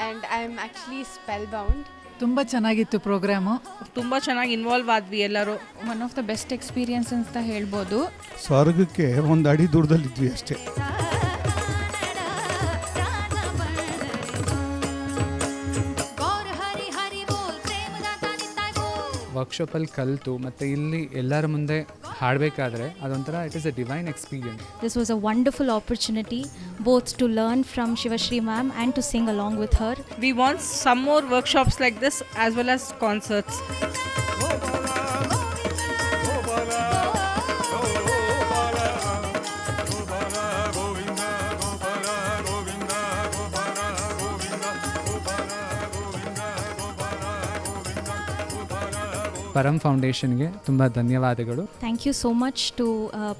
and I'm actually spellbound. ತುಂಬ ಚೆನ್ನಾಗಿತ್ತು programme. ತುಂಬ ಚೆನ್ನಾಗಿ ಇನ್ವಾಲ್ವ್ ಆದ್ವಿ ಎಲ್ಲರೂ. One of the best experience ಅಂತ ಹೇಳ್ಬೋದು. ಸ್ವರ್ಗಕ್ಕೆ ಒಂದು ಅಡಿ ದೂರದಲ್ಲಿದ್ವಿ ಅಷ್ಟೇ. ವರ್ಕ್ಶಾಪಲ್ಲಿ ಕಲಿತು ಮತ್ತು ಇಲ್ಲಿ ಎಲ್ಲರ ಮುಂದೆ ಹಾಡಬೇಕಾದ್ರೆ ಅದೊಂಥರ it is a divine experience. This was a wonderful opportunity both to learn from Shivashri ma'am and to sing along with her. We want some more workshops like this as well as concerts. ಪರಂ ಫೌಂಡೇಶನ್ಗೆ ತುಂಬ ಧನ್ಯವಾದಗಳು. Thank you so much to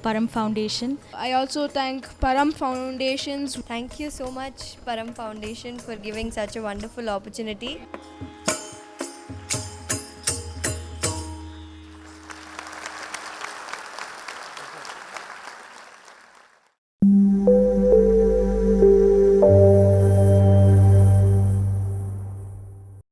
Param Foundation. I also thank Param Foundations. Thank you so much, Param Foundation, for giving such a wonderful opportunity.